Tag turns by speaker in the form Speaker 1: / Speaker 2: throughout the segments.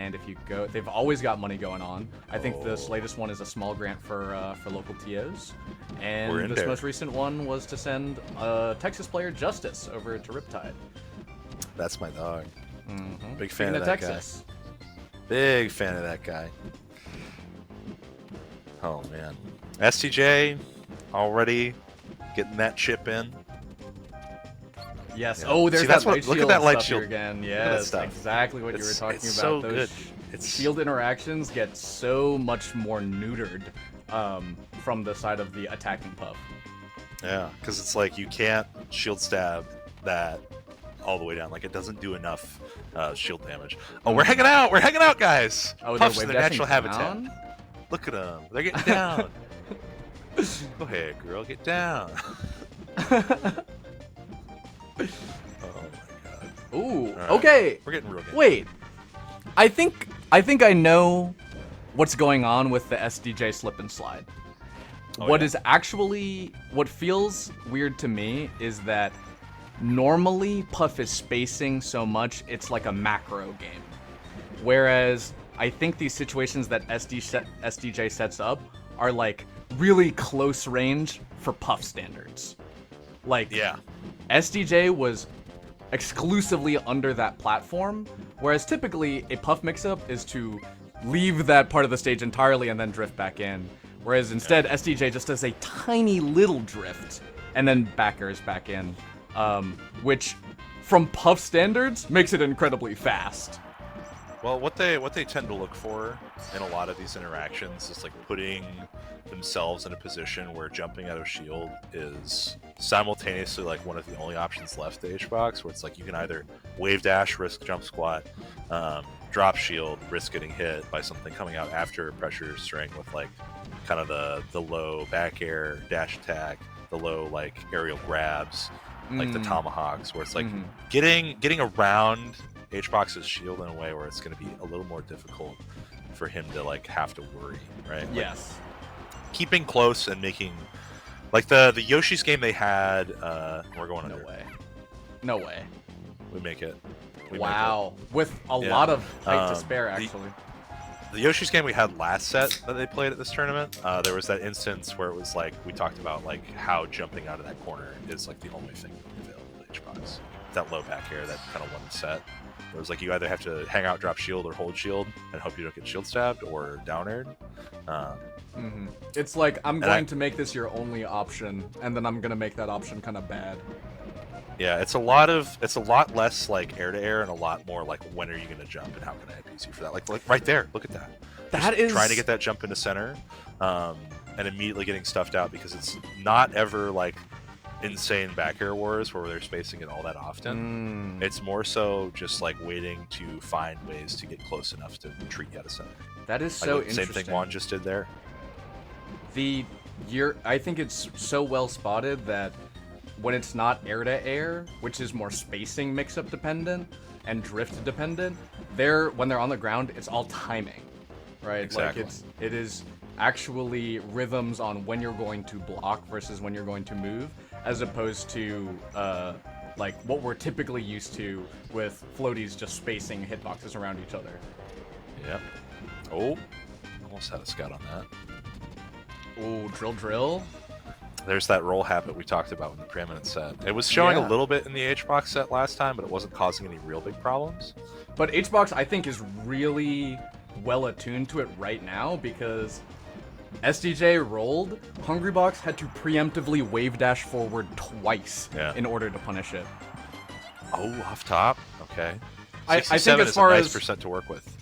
Speaker 1: and if you go, they've always got money going on. I think this latest one is a small grant for local TOs, and this most recent one was to send Texas player Justice over to Riptide.
Speaker 2: That's my dog. Big
Speaker 1: Speaking
Speaker 2: fan of that
Speaker 1: Texas.
Speaker 2: guy. Big fan of that guy. Oh man, SDJ already getting that chip in.
Speaker 1: Yes.
Speaker 2: Yeah.
Speaker 1: Oh, there's that light shield.
Speaker 2: Look at that light
Speaker 1: stuff
Speaker 2: shield
Speaker 1: here again. Yes, exactly what you were talking
Speaker 2: it's
Speaker 1: about.
Speaker 2: So
Speaker 1: Those
Speaker 2: good. It's
Speaker 1: shield interactions get so much more neutered from the side of the attacking Puff.
Speaker 2: Yeah, because it's like you can't shield stab that all the way down. Like it doesn't do enough shield damage. Oh, we're hanging out. We're hanging out, guys.
Speaker 1: Oh,
Speaker 2: Puffs
Speaker 1: they're
Speaker 2: in
Speaker 1: wave
Speaker 2: their
Speaker 1: dashing
Speaker 2: natural habitat.
Speaker 1: down?
Speaker 2: Look at them. They're getting down. Go ahead, girl. Get down. Oh my god.
Speaker 1: Ooh.
Speaker 2: Right.
Speaker 1: Okay.
Speaker 2: We're getting real game.
Speaker 1: Wait. I think I know what's going on with the SDJ slip and slide. What feels weird to me is that normally Puff is spacing so much it's like a macro game. Whereas I think these situations that SDJ sets up are like really close range for Puff standards. Like,
Speaker 2: yeah.
Speaker 1: SDJ was exclusively under that platform, whereas typically a Puff mix-up is to leave that part of the stage entirely and then drift back in. Whereas instead, SDJ just does a tiny little drift and then backers back in, which from Puff standards makes it incredibly fast.
Speaker 2: Well, what they tend to look for in a lot of these interactions is like putting themselves in a position where jumping out of shield is simultaneously like one of the only options left to HBox, where it's like you can either wave dash, risk jump squat, drop shield, risk getting hit by something coming out after pressure string with like kind of the low back air dash attack, the low like aerial grabs, like the tomahawks, where it's like getting around HBox's shield in a way where it's going to be a little more difficult for him to like have to worry, right? Like,
Speaker 1: Yes.
Speaker 2: Keeping close and making like the Yoshi's game they had. We're going under.
Speaker 1: No way.
Speaker 2: We make it.
Speaker 1: Wow. With a lot of height to spare, actually.
Speaker 2: The Yoshi's game we had last set that they played at this tournament, there was that instance where it was like we talked about like how jumping out of that corner is like the only thing available to HBox. That low back air, that kind of one set. It was like you either have to hang out, drop shield, or hold shield and hope you don't get shield stabbed or down aired.
Speaker 1: It's like I'm going to make this your only option, and then I'm gonna make that option kind of bad.
Speaker 2: Yeah, it's a lot less like air to air and a lot more like when are you gonna jump and how can I abuse you for that? Like right there, look at that.
Speaker 1: That is
Speaker 2: trying to get that jump into center, and immediately getting stuffed out because it's not ever like insane back air wars where they're spacing it all that often. It's more so just like waiting to find ways to get close enough to treat you out of center.
Speaker 1: That is
Speaker 2: like
Speaker 1: so
Speaker 2: interesting.
Speaker 1: interesting.
Speaker 2: Same thing Juan just did there.
Speaker 1: I think it's so well spotted that when it's not air to air, which is more spacing mix-up dependent and drift dependent, when they're on the ground, it's all timing, right?
Speaker 2: Exactly.
Speaker 1: Like it is actually rhythms on when you're going to block versus when you're going to move, as opposed to like what we're typically used to with floaties just spacing hitboxes around each other.
Speaker 2: Yep. Oh, almost had a scout on that.
Speaker 1: Oh, drill.
Speaker 2: There's that roll habit we talked about in the preeminent set. It was showing a little bit in the HBox set last time, but it wasn't causing any real big problems.
Speaker 1: But HBox, I think, is really well attuned to it right now because SDJ rolled, Hungrybox had to preemptively wave dash forward twice in order to punish it.
Speaker 2: Oh, off top? Okay.
Speaker 1: I think as
Speaker 2: is
Speaker 1: far
Speaker 2: a nice
Speaker 1: as
Speaker 2: percent to work with.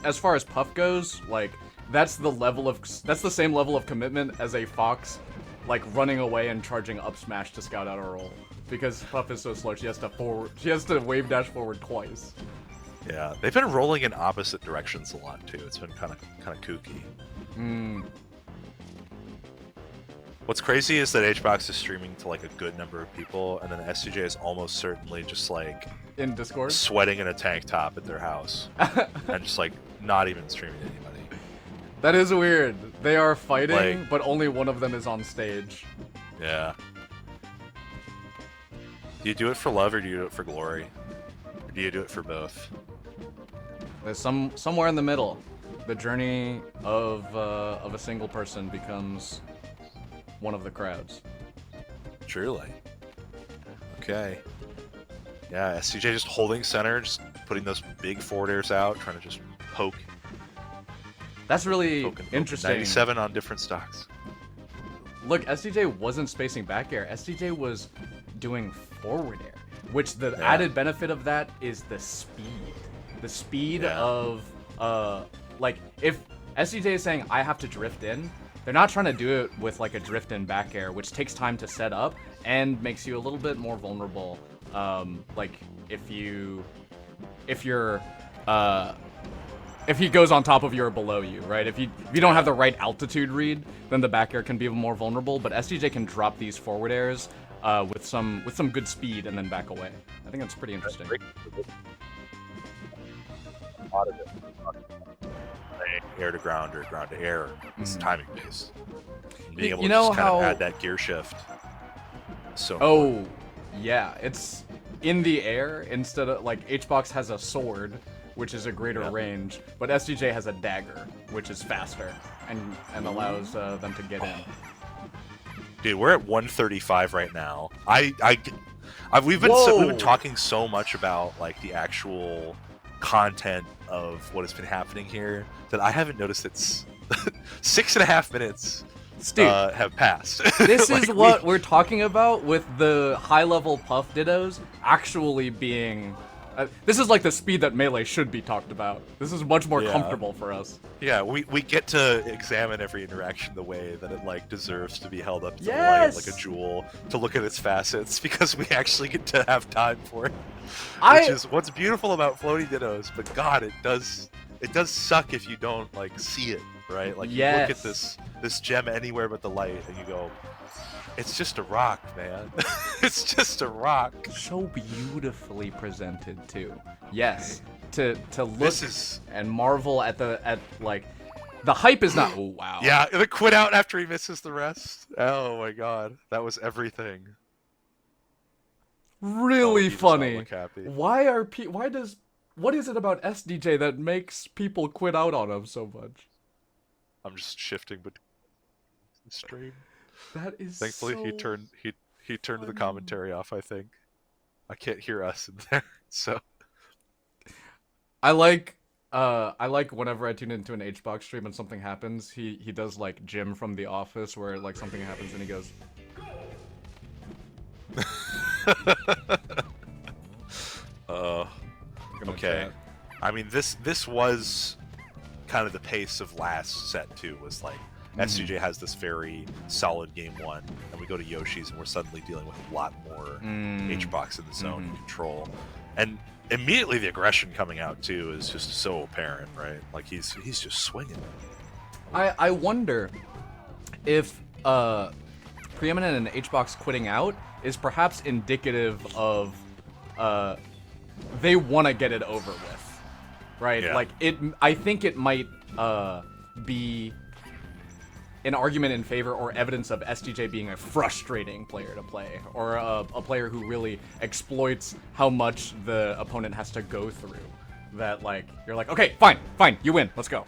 Speaker 1: As far as Puff goes, like that's the same level of commitment as a Fox like running away and charging up smash to scout out a roll. Because Puff is so slow, she has to wave dash forward twice.
Speaker 2: Yeah, they've been rolling in opposite directions a lot too. It's been kind of kooky. What's crazy is that HBox is streaming to like a good number of people, and then SDJ is almost certainly just like
Speaker 1: in Discord
Speaker 2: sweating in a tank top at their house and just like not even streaming to anybody.
Speaker 1: That is weird. They are fighting, but only one of them is on stage.
Speaker 2: Yeah. Do you do it for love or do you do it for glory? Or do you do it for both?
Speaker 1: There's somewhere in the middle. The journey of a single person becomes one of the crowds.
Speaker 2: Truly. Okay. Yeah, SDJ just holding center, just putting those big forward airs out, trying to just poke.
Speaker 1: That's really
Speaker 2: Poke.
Speaker 1: interesting.
Speaker 2: 97 on different stocks.
Speaker 1: Look, SDJ wasn't spacing back air. SDJ was doing forward air, which the added benefit of that is the speed. The speed of, like, if SDJ is saying, I have to drift in, they're not trying to do it with, like, a drift in back air, which takes time to set up and makes you a little bit more vulnerable. Like, if he goes on top of you or below you, right? If you don't have the right altitude read, then the back air can be more vulnerable. But SDJ can drop these forward airs with some good speed and then back away. I think that's pretty interesting.
Speaker 2: Air to ground or ground to air. It's timing based. Being able
Speaker 1: You
Speaker 2: to
Speaker 1: know
Speaker 2: just kind of
Speaker 1: how-
Speaker 2: add that gear shift. So
Speaker 1: Oh, yeah, it's in the air instead of, like, HBox has a sword, which is a greater range, but SDJ has a dagger, which is faster and allows them to get in.
Speaker 2: dude, we're at 135 right now. We've been talking so much about like the actual content of what has been happening here that I haven't noticed it's 6.5 minutes have passed.
Speaker 1: This
Speaker 2: Like,
Speaker 1: is what we're talking about with the high-level Puff Dittos actually being... this is like the speed that Melee should be talked about. This is much more comfortable for us.
Speaker 2: Yeah, we get to examine every interaction the way that it like deserves to be held up to the light like a jewel, to look at its facets, because we actually get to have time for it. Which is what's beautiful about floaty dittos, but god, it does suck if you don't like see it, right? Like you look at this gem anywhere but the light and you go, it's just a rock, man. It's just a rock.
Speaker 1: So beautifully presented too. Yes, to look and marvel at like the hype is not. Oh wow.
Speaker 2: Yeah, the quit out after he misses the rest. Oh my god, that was everything.
Speaker 1: Really funny.
Speaker 2: Look happy.
Speaker 1: What is it about SDJ that makes people quit out on him so much?
Speaker 2: I'm just shifting between the stream.
Speaker 1: That is
Speaker 2: Thankfully
Speaker 1: so
Speaker 2: he turned the commentary off, I think. I can't hear us in there, so
Speaker 1: I like whenever I tune into an HBox stream and something happens, he does like Jim from The Office where like something happens and he goes
Speaker 2: okay. I mean this was kind of the pace of last set too, was like SDJ has this very solid game one, and we go to Yoshi's and we're suddenly dealing with a lot more HBox in the zone and control. And immediately the aggression coming out too is just so apparent, right? Like he's just swinging.
Speaker 1: I wonder if Preeminent and HBox quitting out is perhaps indicative of they want to get it over with, right?
Speaker 2: Yeah.
Speaker 1: Like I think it might be an argument in favor or evidence of SDJ being a frustrating player to play, or a player who really exploits how much the opponent has to go through. That like you're like, okay, fine, you win, let's go.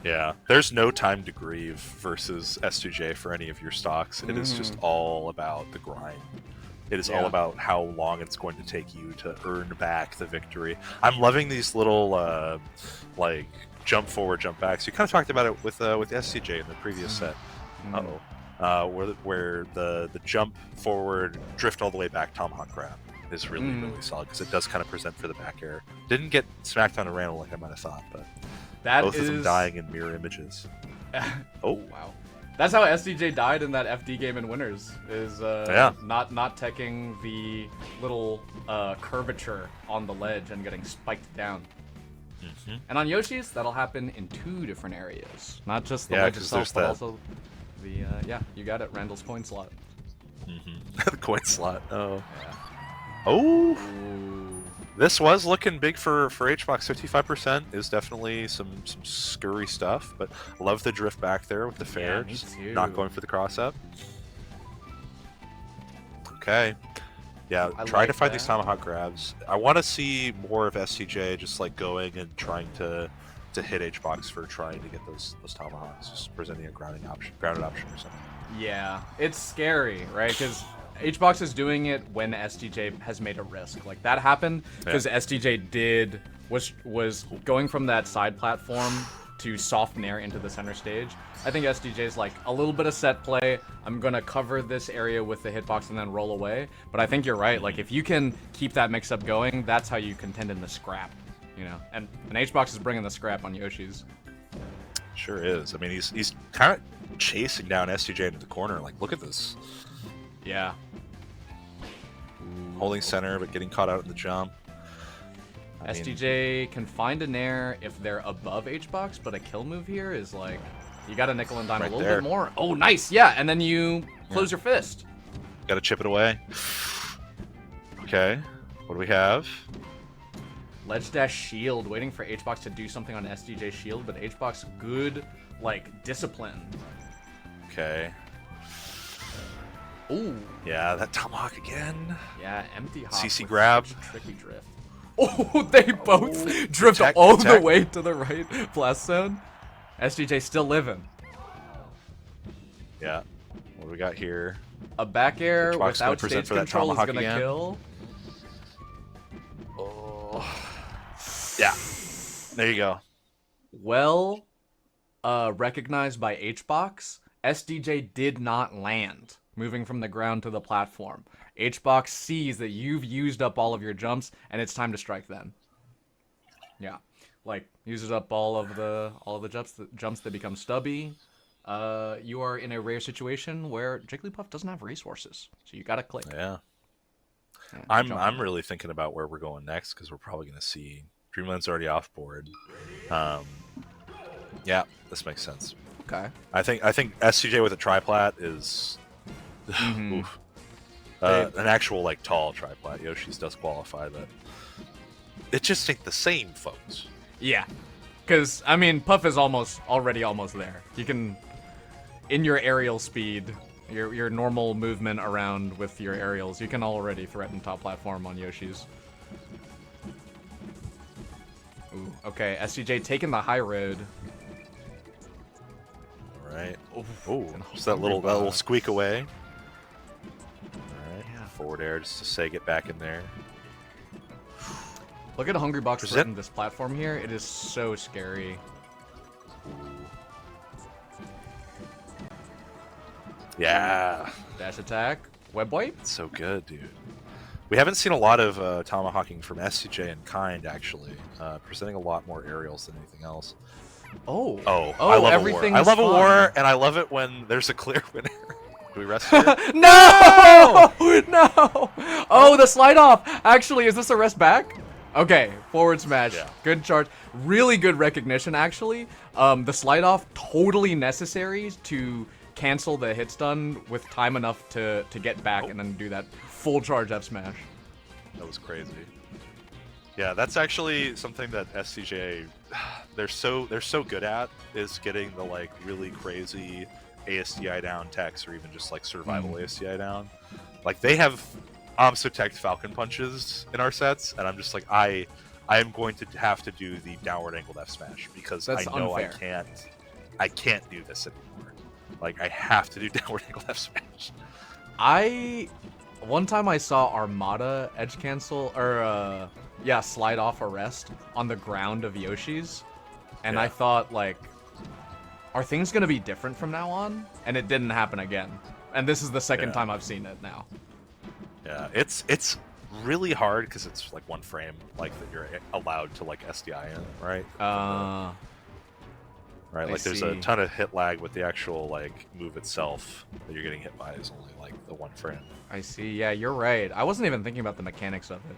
Speaker 2: Yeah, there's no time to grieve versus S2J for any of your stocks. It is just all about the grind. It is all about how long it's going to take you to earn back the victory. I'm loving these little, like, jump forward, jump backs. You kind of talked about it with SCJ in the previous set. Where the jump forward, drift all the way back, tomahawk grab is really, really solid, because it does kind of present for the back air. Didn't get smacked on a random like I might have thought, but both of them dying in mirror images.
Speaker 1: Oh wow, that's how SDJ died in that FD game in Winners. Is not teching the little curvature on the ledge and getting spiked down. And on Yoshi's, that'll happen in 2 different areas, not just the ledge itself, but also the you got it, Randall's coin slot.
Speaker 2: The coin slot. Oh. Yeah. Oh. Ooh. This was looking big for HBox. 55% is definitely some scurry stuff, but love the drift back there with the fair.
Speaker 1: Me too.
Speaker 2: Not going for the cross up. Okay. Yeah,
Speaker 1: I
Speaker 2: try
Speaker 1: like
Speaker 2: to find
Speaker 1: that.
Speaker 2: these tomahawk grabs. I want to see more of SDJ just like going and trying to hit HBox for trying to get those tomahawks, just presenting a grounded option or something.
Speaker 1: Yeah, it's scary, right? Because HBox is doing it when SDJ has made a risk. Like that happened because SDJ was going from that side platform to soft nair into the center stage. I think SDJ's like a little bit of set play. I'm gonna cover this area with the hitbox and then roll away. But I think you're right. Like if you can keep that mix-up going, that's how you contend in the scrap. You know, and HBox is bringing the scrap on Yoshi's.
Speaker 2: Sure is. I mean, he's kind of chasing down SDJ into the corner. Like, look at this.
Speaker 1: Yeah.
Speaker 2: Holding center, but getting caught out in the jump.
Speaker 1: SDJ can find a nair if they're above HBox, but a kill move here is like, you gotta nickel and dime a little bit more. Oh, nice, yeah, and then you close your fist.
Speaker 2: Gotta chip it away. Okay, what do we have?
Speaker 1: Ledge dash shield, waiting for HBox to do something on SDJ shield, but HBox good, like, discipline.
Speaker 2: Okay.
Speaker 1: Ooh.
Speaker 2: Yeah, that tomahawk again.
Speaker 1: Yeah, empty hop.
Speaker 2: CC grab.
Speaker 1: Tricky drift. Oh, they both drift all the way to the right blast zone. SDJ still living.
Speaker 2: Yeah. What do we got here?
Speaker 1: A back air
Speaker 2: Xbox
Speaker 1: without stage control is gonna
Speaker 2: again.
Speaker 1: kill.
Speaker 2: Oh. Yeah. There you go.
Speaker 1: Well, recognized by HBox, SDJ did not land, moving from the ground to the platform. HBox sees that you've used up all of your jumps, and it's time to strike then. Yeah, like uses up all of the jumps that become stubby. You are in a rare situation where Jigglypuff doesn't have resources, so you gotta click.
Speaker 2: Yeah. I'm really thinking about where we're going next because we're probably gonna see Dreamland's already off board. Yeah, this makes sense.
Speaker 1: Okay.
Speaker 2: I think SCJ with a triplat is oof. An actual like tall triplat. Yoshi's does qualify, but it just ain't the same, folks.
Speaker 1: Yeah, because I mean, Puff is already almost there. You can, in your aerial speed, your normal movement around with your aerials, you can already threaten top platform on Yoshi's. Ooh, okay, SCJ taking the high road.
Speaker 2: All right. Ooh, just that little squeak away. Forward air just to say get back in there.
Speaker 1: Look at Hungrybox threatening this platform here. It is so scary.
Speaker 2: Ooh. Yeah.
Speaker 1: Dash attack. Web wipe.
Speaker 2: It's so good, dude. We haven't seen a lot of tomahawking from SCJ and Kind, actually. Presenting a lot more aerials than anything else.
Speaker 1: Oh,
Speaker 2: I love
Speaker 1: everything
Speaker 2: a war. I love
Speaker 1: fun.
Speaker 2: a war, and I love it when there's a clear winner. Do we rest here?
Speaker 1: No! No! Oh, the slide off. Actually, is this a rest back? Okay, forward smash.
Speaker 2: Yeah.
Speaker 1: Good charge. Really good recognition, actually. The slide off, totally necessary to cancel the hit stun with time enough to get back and then do that full charge F smash.
Speaker 2: That was crazy. Yeah, that's actually something that SCJ they're so good at, is getting the like really crazy ASDI down techs or even just like survival ASDI down. Like they have Omsotech Falcon punches in our sets, and I'm just like I am going to have to do the downward angled F smash because
Speaker 1: That's
Speaker 2: I know
Speaker 1: unfair.
Speaker 2: I can't do this anymore. Like I have to do downward angled F smash.
Speaker 1: One time I saw Armada edge cancel or slide off arrest on the ground of Yoshi's, and I thought like, are things gonna be different from now on? And it didn't happen again. And this is the second time I've seen it now.
Speaker 2: Yeah, it's really hard because it's like one frame like that you're allowed to like SDI in, right? Right, like there's a ton of hit lag with the actual like move itself that you're getting hit by is only like the one frame.
Speaker 1: I see. Yeah, you're right. I wasn't even thinking about the mechanics of it.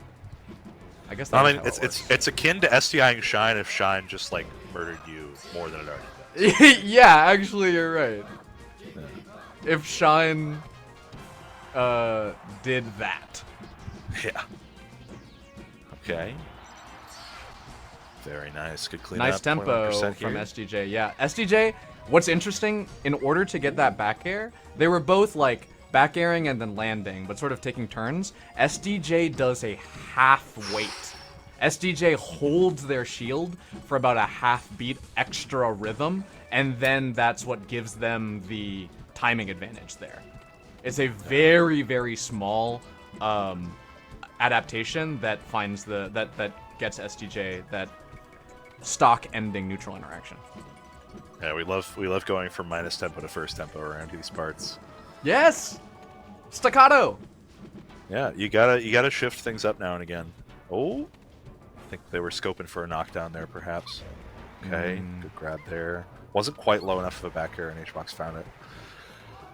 Speaker 1: I guess
Speaker 2: I mean, it's akin to SDIing Shine if Shine just like murdered you more than it already does.
Speaker 1: Yeah, actually, you're right. Yeah. If Shine did that.
Speaker 2: Yeah. Okay. Very nice. Good cleanup.
Speaker 1: Nice tempo from SDJ. Yeah, SDJ. What's interesting, in order to get that back air, they were both like back airing and then landing, but sort of taking turns. SDJ does a half weight. SDJ holds their shield for about a half beat extra rhythm, and then that's what gives them the timing advantage there. It's a very, very small adaptation that finds that gets SDJ that stock ending neutral interaction.
Speaker 2: Yeah, we love going from minus tempo to first tempo around these parts.
Speaker 1: Yes! Staccato!
Speaker 2: Yeah, you gotta shift things up now and again. Oh, I think they were scoping for a knockdown there, perhaps. Okay, good grab there. Wasn't quite low enough of a back air, and HBox found it.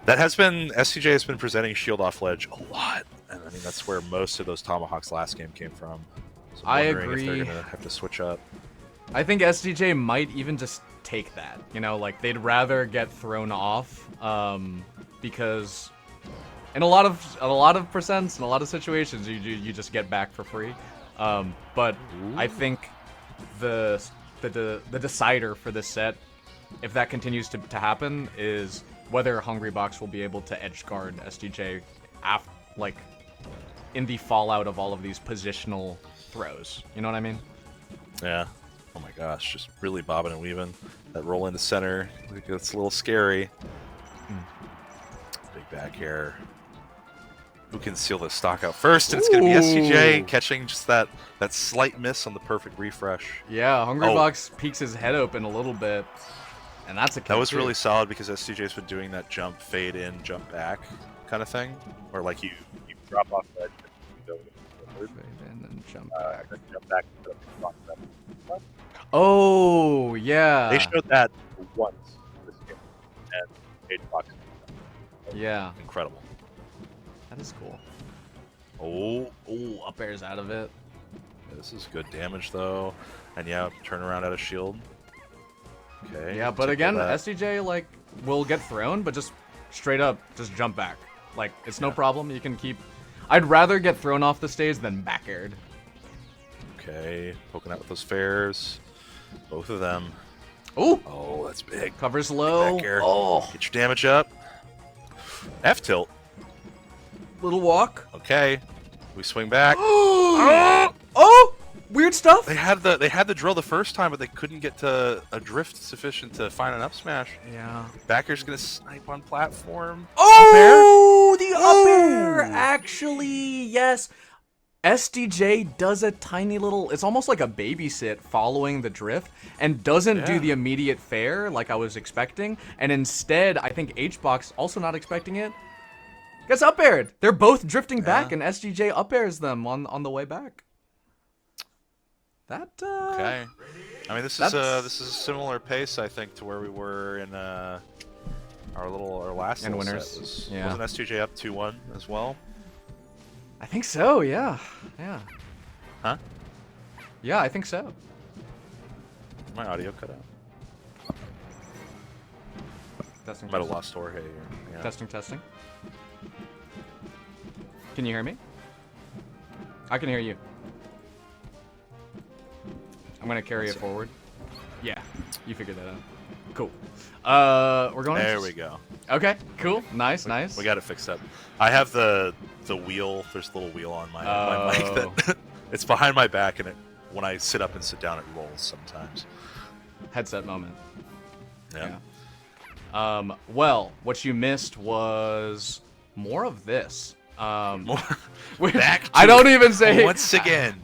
Speaker 2: That has been SDJ has been presenting shield off ledge a lot, and I mean that's where most of those tomahawks last game came from. So I'm
Speaker 1: I
Speaker 2: wondering
Speaker 1: agree.
Speaker 2: if they're gonna have to switch up.
Speaker 1: I think SDJ might even just take that. You know, like they'd rather get thrown off because in a lot of percents, in a lot of situations, you just get back for free. But I think the decider for this set, if that continues to happen, is whether Hungrybox will be able to edge guard SDJ like in the fallout of all of these positional throws. You know what I mean?
Speaker 2: Yeah. Oh my gosh, just really bobbing and weaving. That roll into center, it's a little scary. Big back air. Who can seal the stock out first? And it's going to be SDJ catching just that slight miss on the perfect refresh.
Speaker 1: Yeah, Hungrybox peeks his head open a little bit, and that's a kill.
Speaker 2: That was really solid because SDJ's been doing that jump, fade in, jump back kind of thing. Where like you drop off the edge and you go forward.
Speaker 1: Fade in and jump back.
Speaker 2: Then jump back and
Speaker 1: Oh, yeah.
Speaker 2: They showed that once this game. And HBox.
Speaker 1: Yeah.
Speaker 2: Incredible.
Speaker 1: That is cool.
Speaker 2: Oh,
Speaker 1: up airs out of it.
Speaker 2: Yeah, this is good damage though. And yeah, turn around out of shield. Okay.
Speaker 1: Yeah, but again, SDJ like will get thrown, but just straight up just jump back. Like it's no problem. You can keep. I'd rather get thrown off the stage than back aired.
Speaker 2: Okay, poking out with those fares. Both of them.
Speaker 1: Ooh!
Speaker 2: Oh, that's big.
Speaker 1: Covers low.
Speaker 2: Back air.
Speaker 1: Oh!
Speaker 2: Get your damage up. F tilt.
Speaker 1: Little walk.
Speaker 2: Okay. We swing back.
Speaker 1: Oh! Weird stuff.
Speaker 2: They had the drill the first time, but they couldn't get to a drift sufficient to find an up smash.
Speaker 1: Yeah.
Speaker 2: Backer's gonna snipe on platform.
Speaker 1: Oh! The up air! Actually, yes. SDJ does a tiny little, it's almost like a babysit following the drift and doesn't do the immediate fair like I was expecting. And instead, I think HBox, also not expecting it, gets up aired. They're both drifting back and SDJ up airs them on the way back. That,
Speaker 2: Okay. I mean, this is a similar pace, I think, to where we were in our last little
Speaker 1: winners.
Speaker 2: set. Wasn't SDJ up 2-1 as well?
Speaker 1: I think so, yeah. Yeah.
Speaker 2: Huh?
Speaker 1: Yeah, I think so.
Speaker 2: My audio cut out.
Speaker 1: Testing.
Speaker 2: Might have lost Jorge. Yeah.
Speaker 1: Testing. Can you hear me? I can hear you. I'm gonna carry it forward. Yeah, you figured that out. Cool. We're going.
Speaker 2: There we go.
Speaker 1: Okay, cool. Nice.
Speaker 2: We got it fixed up. I have the wheel. There's a little wheel on my mic that it's behind my back, and when I sit up and sit down, it rolls sometimes.
Speaker 1: Headset moment.
Speaker 2: Yeah.
Speaker 1: Well, what you missed was more of this.
Speaker 2: Back.
Speaker 1: I don't even say
Speaker 2: once again.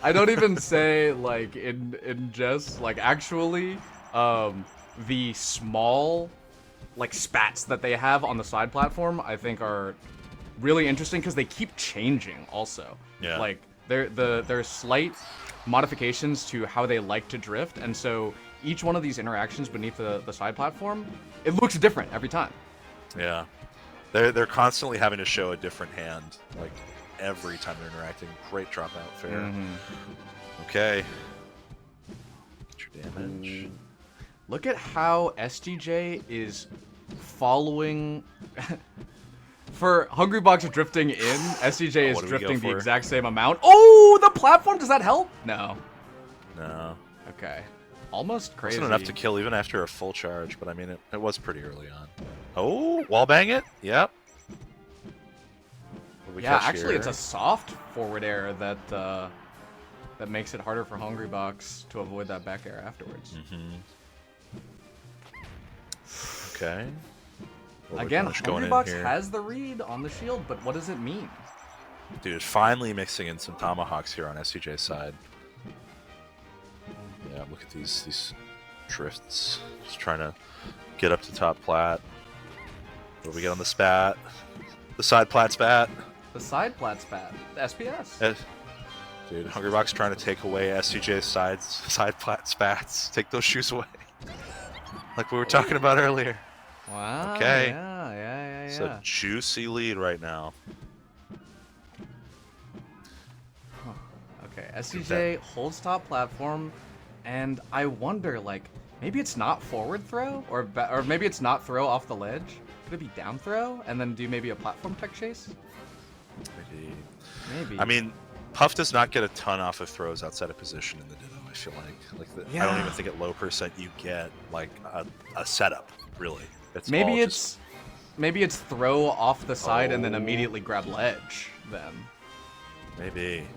Speaker 1: I don't even say like in jest, like actually the small like spats that they have on the side platform I think are really interesting because they keep changing also.
Speaker 2: Yeah.
Speaker 1: Like they're slight modifications to how they like to drift, and so each one of these interactions beneath the side platform, it looks different every time.
Speaker 2: Yeah. They're constantly having to show a different hand, like every time they're interacting. Great dropout fair. Okay. Get your damage.
Speaker 1: Look at how SDJ is following. For Hungrybox drifting in, SDJ is drifting the exact same amount. Oh, the platform, does that help? No.
Speaker 2: No.
Speaker 1: Okay. Almost crazy.
Speaker 2: Wasn't enough to kill even after a full charge, but I mean, it was pretty early on. Oh, wall bang it? Yep. We
Speaker 1: Yeah,
Speaker 2: catch
Speaker 1: actually,
Speaker 2: here.
Speaker 1: it's a soft forward air that that makes it harder for Hungrybox to avoid that back air afterwards.
Speaker 2: Okay.
Speaker 1: Again,
Speaker 2: Overpunish going in
Speaker 1: Hungrybox
Speaker 2: here.
Speaker 1: has the read on the shield, but what does it mean?
Speaker 2: Dude, finally mixing in some tomahawks here on SDJ's side. Yeah, look at these drifts. Just trying to get up to top plat. What do we get on the spat? The side plat spat.
Speaker 1: The side plat spat, the SPS.
Speaker 2: Dude, Hungrybox trying to take away SDJ's side plat spats. Take those shoes away. Like we were talking about earlier.
Speaker 1: Wow.
Speaker 2: Okay.
Speaker 1: Yeah.
Speaker 2: It's a juicy lead right now.
Speaker 1: Okay, SDJ holds top platform, and I wonder, like, maybe it's not forward throw, or maybe it's not throw off the ledge. Could it be down throw, and then do maybe a platform tech chase? Maybe.
Speaker 2: I mean, Puff does not get a ton off of throws outside of position in the Ditto, I feel like. I don't even think at low percent you get, like, a setup, really. It's
Speaker 1: maybe
Speaker 2: all
Speaker 1: it's throw off the side and then immediately grab ledge, then.
Speaker 2: Maybe.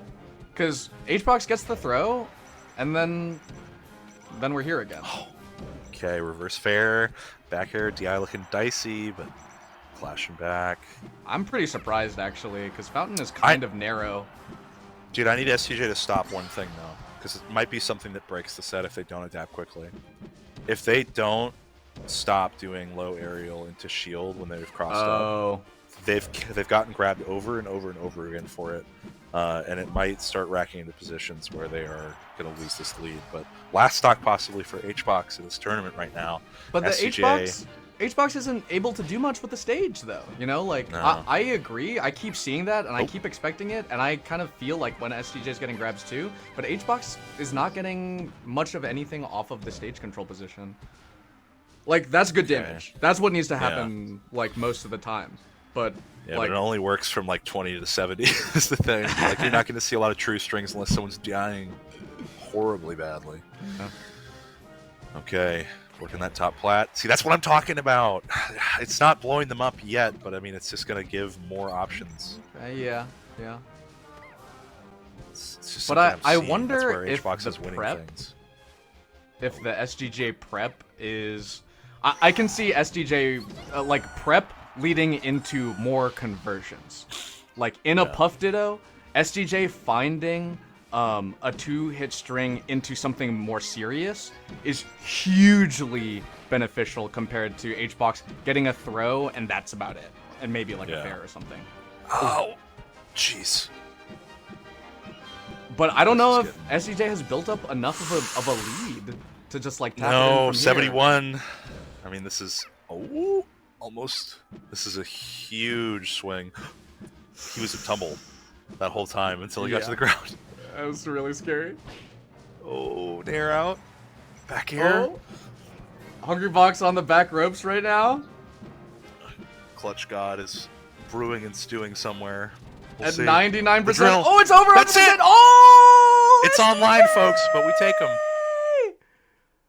Speaker 1: Because HBox gets the throw, and then we're here again.
Speaker 2: Okay, reverse fair. Back air, DI looking dicey, but flashing back.
Speaker 1: I'm pretty surprised, actually, because Fountain is kind of narrow.
Speaker 2: Dude, I need STJ to stop one thing, though, because it might be something that breaks the set if they don't adapt quickly. If they don't stop doing low aerial into shield when they've crossed up, they've gotten grabbed over and over and over again for it, and it might start racking into positions where they are going to lose this lead. But last stock possibly for HBox in this tournament right now.
Speaker 1: But the
Speaker 2: SDJ
Speaker 1: HBox isn't able to do much with the stage, though. You know, like,
Speaker 2: No.
Speaker 1: I agree. I keep seeing that, and I keep expecting it, and I kind of feel like when SDJ is getting grabs too, but HBox is not getting much of anything off of the stage control position. Like, that's good damage. That's what needs to happen, like, most of the time. But,
Speaker 2: yeah,
Speaker 1: like,
Speaker 2: but it only works from like 20 to 70 is the thing. Like, you're not going to see a lot of true strings unless someone's dying horribly badly.
Speaker 1: Yeah.
Speaker 2: Okay, working that top plat. See, that's what I'm talking about. It's not blowing them up yet, but I mean, it's just going to give more options.
Speaker 1: Yeah.
Speaker 2: It's just
Speaker 1: But
Speaker 2: something
Speaker 1: I
Speaker 2: I'm seeing.
Speaker 1: wonder
Speaker 2: That's where
Speaker 1: if
Speaker 2: HBox
Speaker 1: the
Speaker 2: is winning
Speaker 1: prep-
Speaker 2: things.
Speaker 1: If the SDJ prep is... I can see SDJ, like, prep leading into more conversions. Like, in a Puff Ditto, SDJ finding a 2-hit string into something more serious is hugely beneficial compared to HBox getting a throw, and that's about it. And maybe, like, a fair or something.
Speaker 2: Oh, jeez.
Speaker 1: But I don't know if SDJ has built up enough of a lead to just, like, tap it in
Speaker 2: No,
Speaker 1: from
Speaker 2: 71.
Speaker 1: Here.
Speaker 2: I mean, this is almost. This is a huge swing. He was tumbled that whole time until he got to the ground.
Speaker 1: That was really scary.
Speaker 2: Oh, nair out. Back here.
Speaker 1: Oh. Hungrybox on the back ropes right now.
Speaker 2: Clutch God is brewing and stewing somewhere. We'll
Speaker 1: At
Speaker 2: see.
Speaker 1: 99%.
Speaker 2: The drill.
Speaker 1: Oh, it's over.
Speaker 2: That's
Speaker 1: 100%.
Speaker 2: it.
Speaker 1: Oh!
Speaker 2: It's online, folks, but we take them.